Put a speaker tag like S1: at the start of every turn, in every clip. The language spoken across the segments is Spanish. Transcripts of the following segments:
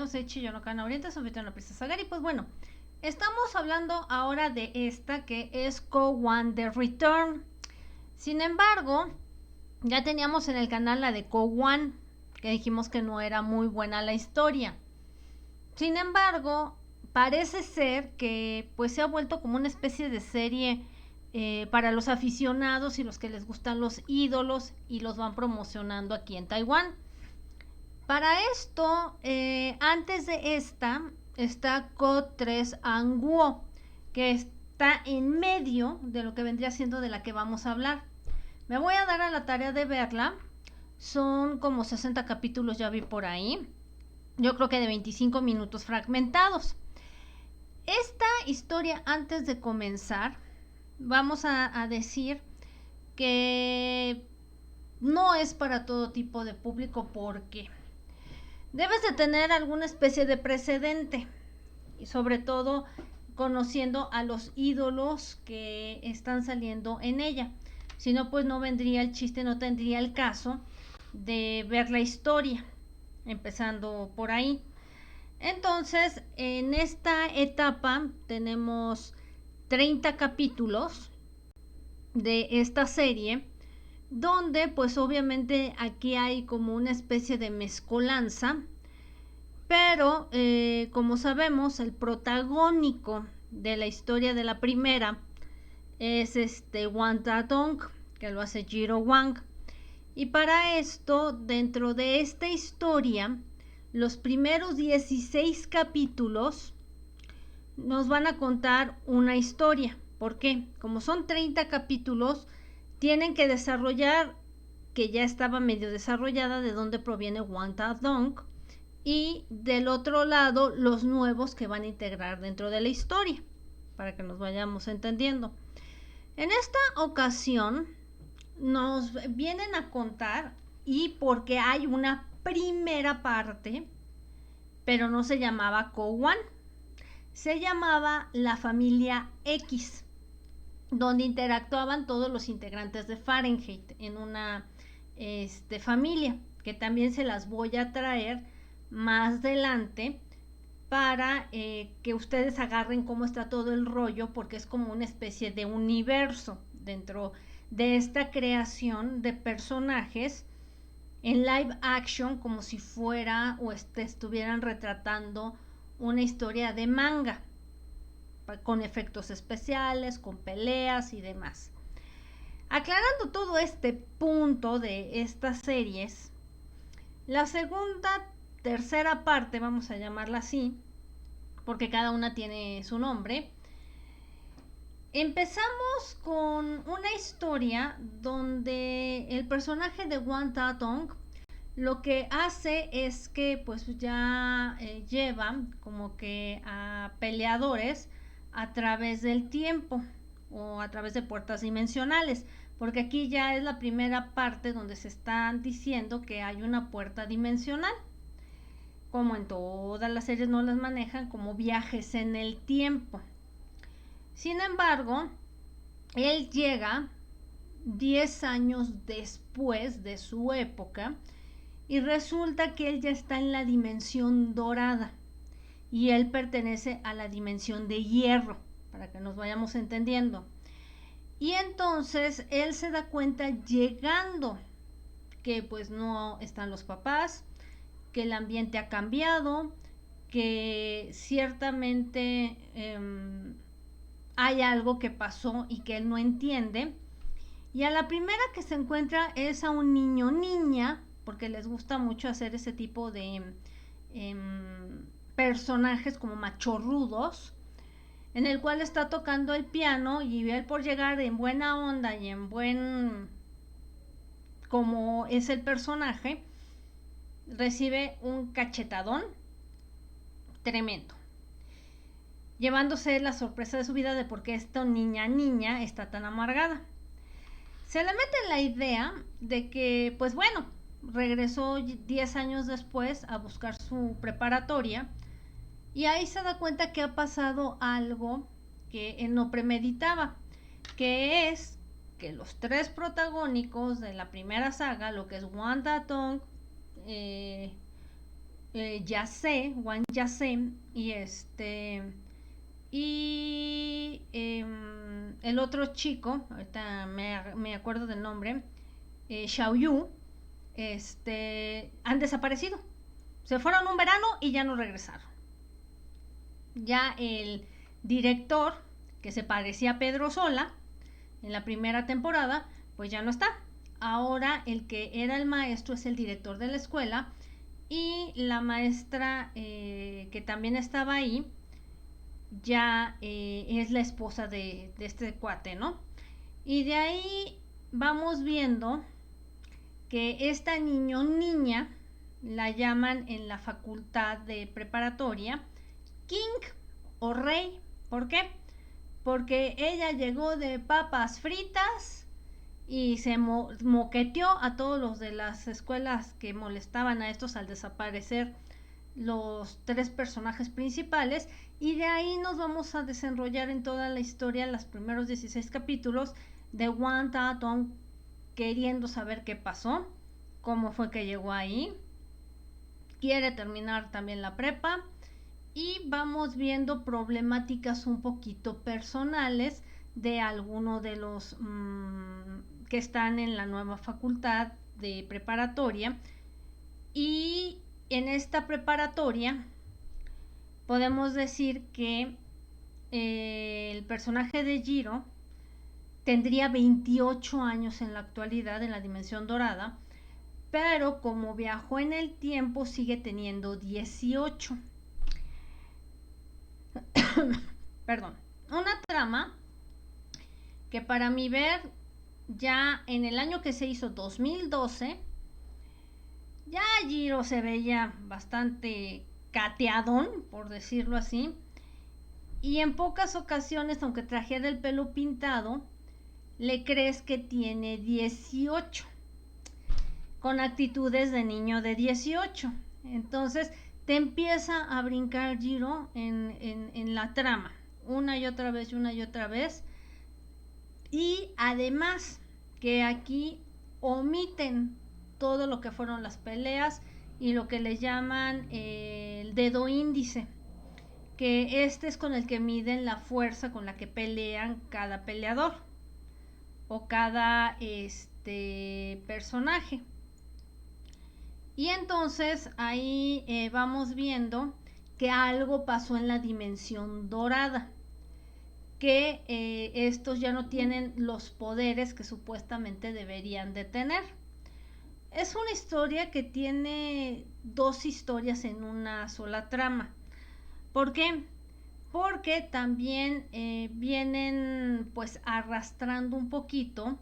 S1: Yo soy Chiyo no Kana Oriente, soy la princesa Gary. Pues bueno, estamos hablando ahora de esta que es Ko-Wan The Return. Sin embargo, ya teníamos en el canal la de Ko-Wan, que dijimos que no era muy buena la historia. Sin embargo, parece ser que pues se ha vuelto como una especie de serie para los aficionados y los que les gustan los ídolos y los van promocionando aquí en Taiwán. Para esto, antes de esta, está Ko3 Anguo, que está en medio de lo que vendría siendo de la que vamos a hablar. Me voy a dar a la tarea de verla. Son como 60 capítulos, ya vi por ahí. Yo creo que de 25 minutos fragmentados. Esta historia, antes de comenzar, vamos a decir que no es para todo tipo de público porque debes de tener alguna especie de precedente y sobre todo conociendo a los ídolos que están saliendo en ella. Si no, pues no vendría el chiste, no tendría el caso de ver la historia, empezando por ahí. Entonces, en esta etapa tenemos 30 capítulos de esta serie, donde pues obviamente aquí hay como una especie de mezcolanza, pero como sabemos el protagónico de la historia de la primera es Wang Dadong, que lo hace Jiro Wang, y para esto dentro de esta historia los primeros 16 capítulos nos van a contar una historia. ¿Por qué? Como son 30 capítulos, tienen que desarrollar, que ya estaba medio desarrollada, de dónde proviene Wang Dadong, y del otro lado los nuevos que van a integrar dentro de la historia, para que nos vayamos entendiendo. En esta ocasión nos vienen a contar, y porque hay una primera parte, pero no se llamaba Ko-Wan, se llamaba La Familia X, donde interactuaban todos los integrantes de Fahrenheit en una familia, que también se las voy a traer más adelante para que ustedes agarren cómo está todo el rollo, porque es como una especie de universo dentro de esta creación de personajes en live action, como si fuera o estuvieran retratando una historia de manga, con efectos especiales, con peleas y demás. Aclarando todo este punto de estas series, la segunda, tercera parte, vamos a llamarla así, porque cada una tiene su nombre. Empezamos con una historia donde el personaje de Wang Dadong lo que hace es que pues ya lleva como que a peleadores a través del tiempo o a través de puertas dimensionales, porque aquí ya es la primera parte donde se están diciendo que hay una puerta dimensional. Como en todas las series no las manejan como viajes en el tiempo. Sin embargo, él llega 10 años después de su época y resulta que él ya está en la dimensión dorada y él pertenece a la dimensión de hierro, para que nos vayamos entendiendo. Y entonces él se da cuenta llegando que pues no están los papás, que el ambiente ha cambiado, que ciertamente hay algo que pasó y que él no entiende. Y a la primera que se encuentra es a un niño niña, porque les gusta mucho hacer ese tipo de personajes como machorrudos, en el cual está tocando el piano y él, por llegar en buena onda y en buen como es el personaje, recibe un cachetadón tremendo, llevándose la sorpresa de su vida de por qué esta niña está tan amargada. Se le mete la idea de que, pues bueno, regresó 10 años después a buscar su preparatoria y ahí se da cuenta que ha pasado algo que él no premeditaba, que es que los tres protagónicos de la primera saga, lo que es Wang Dadong, Wang Yase, el otro chico, ahorita me acuerdo del nombre, Xiao Yu, han desaparecido. Se fueron un verano y ya no regresaron. Ya el director, que se parecía a Pedro Sola en la primera temporada, pues ya no está. Ahora el que era el maestro es el director de la escuela, y la maestra que también estaba ahí ya es la esposa de este cuate, ¿no? Y de ahí vamos viendo que esta niña la llaman en la facultad de preparatoria King o Rey. ¿Por qué? Porque ella llegó de papas fritas y se moqueteó a todos los de las escuelas que molestaban a estos al desaparecer los 3 personajes principales, y de ahí nos vamos a desenrollar en toda la historia los primeros 16 capítulos de Wang Ta-tong queriendo saber qué pasó, cómo fue que llegó ahí, quiere terminar también la prepa, y vamos viendo problemáticas un poquito personales de alguno de los que están en la nueva facultad de preparatoria. Y en esta preparatoria podemos decir que el personaje de Jiro tendría 28 años en la actualidad en la dimensión dorada, pero como viajó en el tiempo sigue teniendo 18. Perdón. Una trama que para mi ver ya en el año que se hizo 2012 ya Jiro se veía bastante cateadón, por decirlo así, y en pocas ocasiones, aunque trajera el pelo pintado, le crees que tiene 18, con actitudes de niño de 18. Entonces te empieza a brincar Jiro en la trama, una y otra vez, una y otra vez. Y además que aquí omiten todo lo que fueron las peleas y lo que le llaman el dedo índice, que este es con el que miden la fuerza con la que pelean cada peleador o cada personaje. Y entonces ahí vamos viendo que algo pasó en la dimensión dorada, que estos ya no tienen los poderes que supuestamente deberían de tener. Es una historia que tiene 2 historias en una sola trama. ¿Por qué? Porque también vienen pues arrastrando un poquito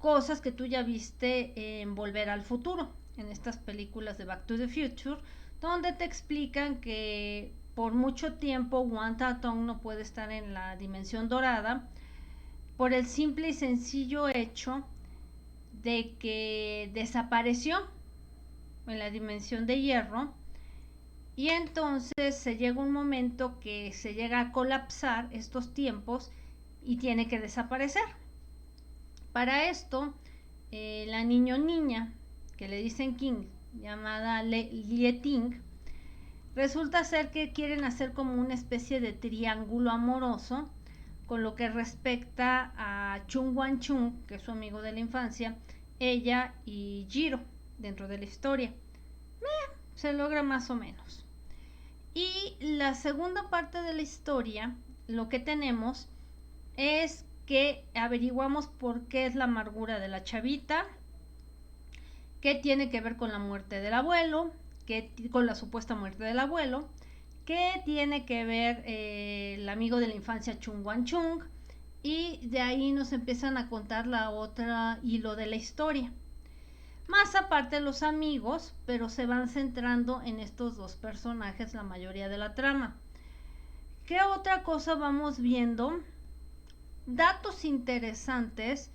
S1: cosas que tú ya viste en Volver al Futuro, en estas películas de Back to the Future, donde te explican que por mucho tiempo Wang Ta-tong no puede estar en la dimensión dorada por el simple y sencillo hecho de que desapareció en la dimensión de hierro, y entonces se llega un momento que se llega a colapsar estos tiempos y tiene que desaparecer. Para esto, la niña, que le dicen King, llamada Lie Ting, resulta ser que quieren hacer como una especie de triángulo amoroso con lo que respecta a Chung Wan Chung, que es su amigo de la infancia, ella y Jiro dentro de la historia. Se logra más o menos. Y la segunda parte de la historia, lo que tenemos es que averiguamos por qué es la amargura de la chavita, qué tiene que ver con la muerte del abuelo, con la supuesta muerte del abuelo, qué tiene que ver el amigo de la infancia Chung Wan Chung, y de ahí nos empiezan a contar la otra hilo de la historia. Más aparte los amigos, pero se van centrando en estos 2 personajes la mayoría de la trama. ¿Qué otra cosa vamos viendo? Datos interesantes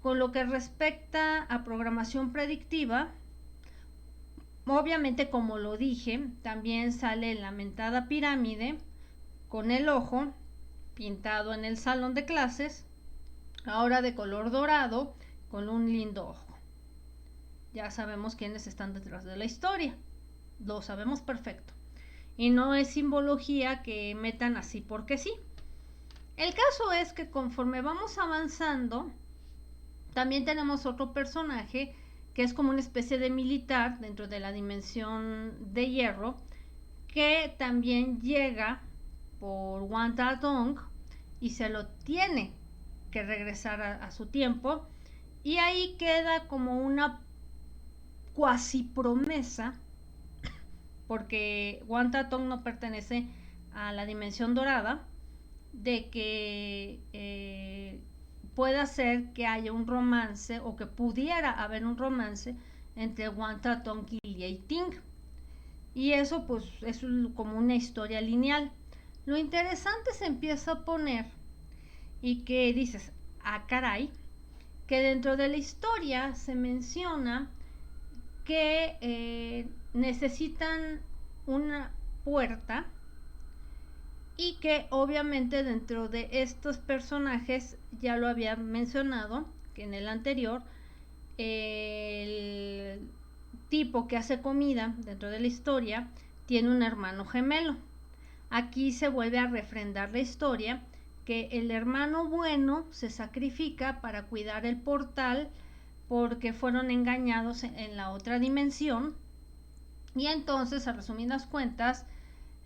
S1: con lo que respecta a programación predictiva. Obviamente, como lo dije, también sale la mentada pirámide con el ojo pintado en el salón de clases, ahora de color dorado con un lindo ojo. Ya sabemos quiénes están detrás de la historia. lo sabemos perfecto. Y no es simbología que metan así porque sí. El caso es que conforme vamos avanzando, también tenemos otro personaje que es como una especie de militar dentro de la dimensión de hierro, que también llega por Wanda Dong y se lo tiene que regresar a su tiempo, y ahí queda como una cuasi promesa, porque Wanda Dong no pertenece a la dimensión dorada, de que pueda ser que haya un romance o que pudiera haber un romance entre Wanda Dong y Liei Ting. Y eso pues es como una historia lineal. Lo interesante se empieza a poner y que dices, ah caray, que dentro de la historia se menciona que necesitan una puerta, y que obviamente dentro de estos personajes, ya lo había mencionado que en el anterior, el tipo que hace comida dentro de la historia tiene un hermano gemelo. Aquí se vuelve a refrendar la historia, que el hermano bueno se sacrifica para cuidar el portal porque fueron engañados en la otra dimensión, y entonces, a resumidas cuentas,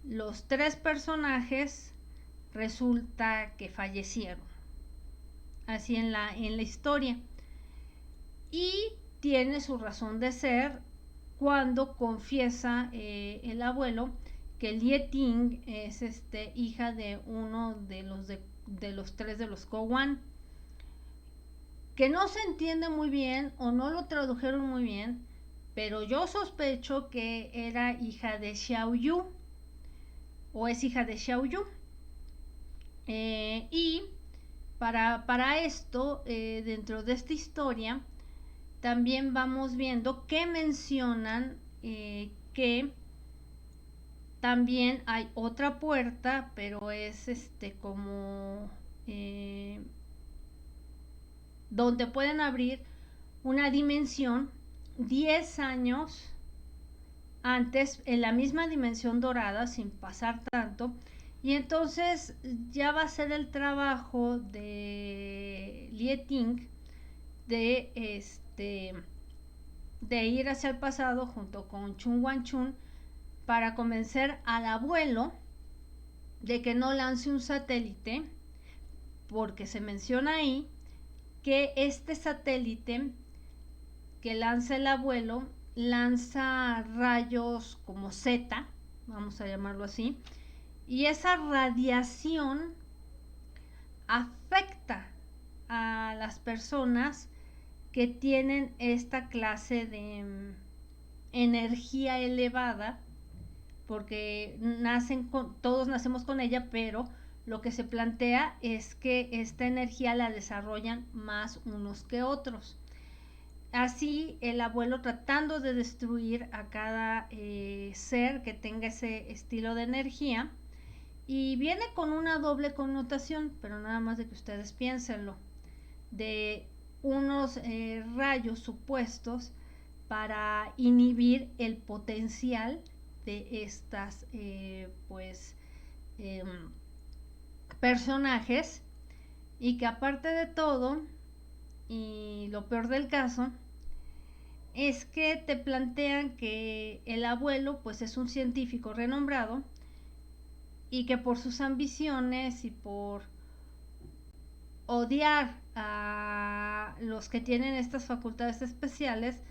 S1: los tres personajes resulta que fallecieron así en la historia, y tiene su razón de ser cuando confiesa el abuelo que Liei Ting es hija de uno de los tres de los Kowan, que no se entiende muy bien o no lo tradujeron muy bien, pero yo sospecho que era hija de Xiao Yu, o es hija de Xiao Yu. Y para esto, dentro de esta historia, también vamos viendo que mencionan que también hay otra puerta, pero es como donde pueden abrir una dimensión 10 años antes, en la misma dimensión dorada, sin pasar tanto. Y entonces ya va a ser el trabajo de Liei Ting de ir hacia el pasado junto con Chun Wan Chun para convencer al abuelo de que no lance un satélite, porque se menciona ahí que este satélite que lanza el abuelo lanza rayos como Z, vamos a llamarlo así, y esa radiación afecta a las personas que tienen esta clase de energía elevada, porque todos nacemos con ella, pero lo que se plantea es que esta energía la desarrollan más unos que otros. Así el abuelo tratando de destruir a cada ser que tenga ese estilo de energía, y viene con una doble connotación, pero nada más de que ustedes piénsenlo, de unos rayos supuestos para inhibir el potencial de estas personajes, y que aparte de todo, y lo peor del caso, es que te plantean que el abuelo pues es un científico renombrado, y que por sus ambiciones y por odiar a los que tienen estas facultades especiales,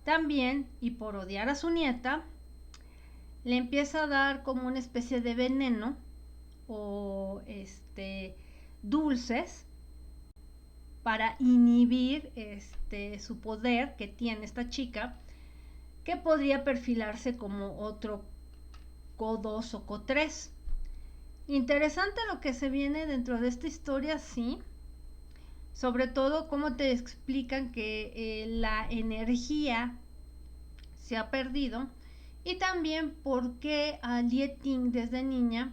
S1: también, y por odiar a su nieta, le empieza a dar como una especie de veneno o dulces para inhibir su poder que tiene esta chica, que podría perfilarse como otro Q2 o Q3. Interesante lo que se viene dentro de esta historia, sí. Sobre todo cómo te explican que la energía se ha perdido, y también por qué a Liei Ting desde niña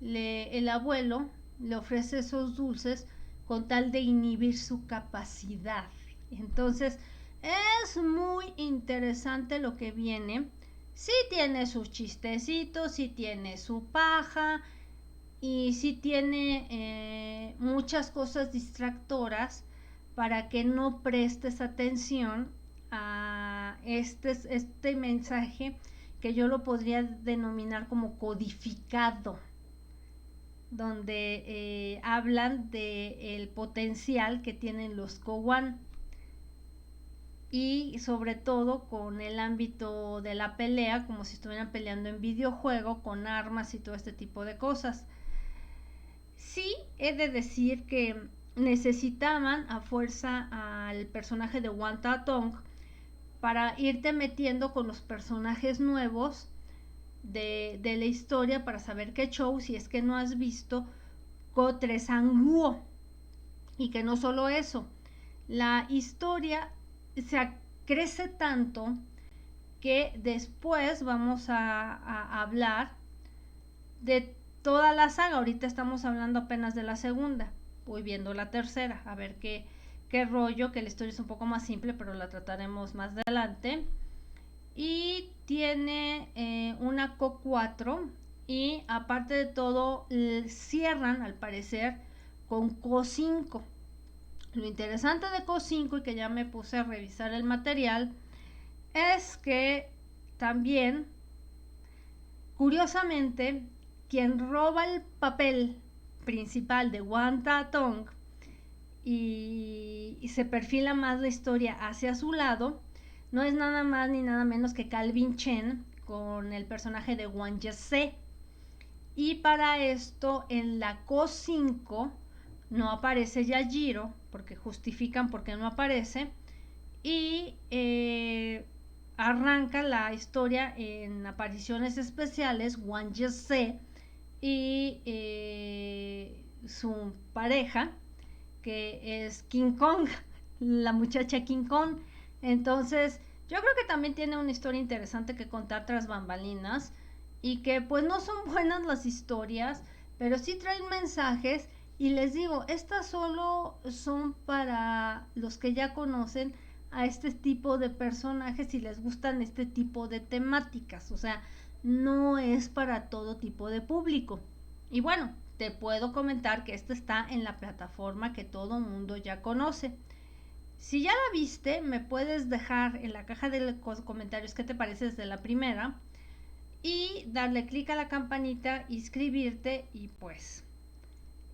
S1: el abuelo le ofrece esos dulces con tal de inhibir su capacidad. Entonces es muy interesante lo que viene. Sí tiene sus chistecitos, sí tiene su paja y sí tiene muchas cosas distractoras para que no prestes atención a este mensaje que yo lo podría denominar como codificado, donde hablan del potencial que tienen los Kowan y sobre todo con el ámbito de la pelea, como si estuvieran peleando en videojuego con armas y todo este tipo de cosas. Sí, he de decir que necesitaban a fuerza al personaje de Wanta Tong para irte metiendo con los personajes nuevos de la historia para saber qué show si es que no has visto Kotre Sanguo. Y que no solo eso, la historia se crece tanto que después vamos a hablar de toda la saga. Ahorita estamos hablando apenas de la segunda, voy viendo la tercera, a ver qué rollo, que la historia es un poco más simple, pero la trataremos más adelante. Y tiene una Co4 y aparte de todo cierran al parecer con Co5. Lo interesante de Co5 y que ya me puse a revisar el material es que también, curiosamente, quien roba el papel principal de Wanta Tong y se perfila más la historia hacia su lado, no es nada más ni nada menos que Calvin Chen con el personaje de Wang Yese. Y para esto en la Co5 no aparece Yajiro, porque justifican por qué no aparece, y arranca la historia en apariciones especiales Wang Yese y su pareja, que es King Kong, la muchacha King Kong. Entonces, yo creo que también tiene una historia interesante que contar tras bambalinas y que pues no son buenas las historias, pero sí traen mensajes y les digo, estas solo son para los que ya conocen a este tipo de personajes y les gustan este tipo de temáticas, o sea, no es para todo tipo de público. Y bueno, te puedo comentar que esta está en la plataforma que todo mundo ya conoce. Si ya la viste, me puedes dejar en la caja de comentarios qué te parece desde la primera y darle clic a la campanita, inscribirte y pues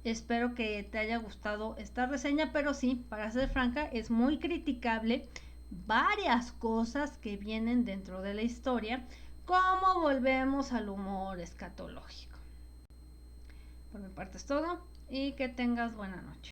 S1: espero que te haya gustado esta reseña, pero sí, para ser franca, es muy criticable varias cosas que vienen dentro de la historia, como volvemos al humor escatológico. Por mi parte es todo y que tengas buena noche.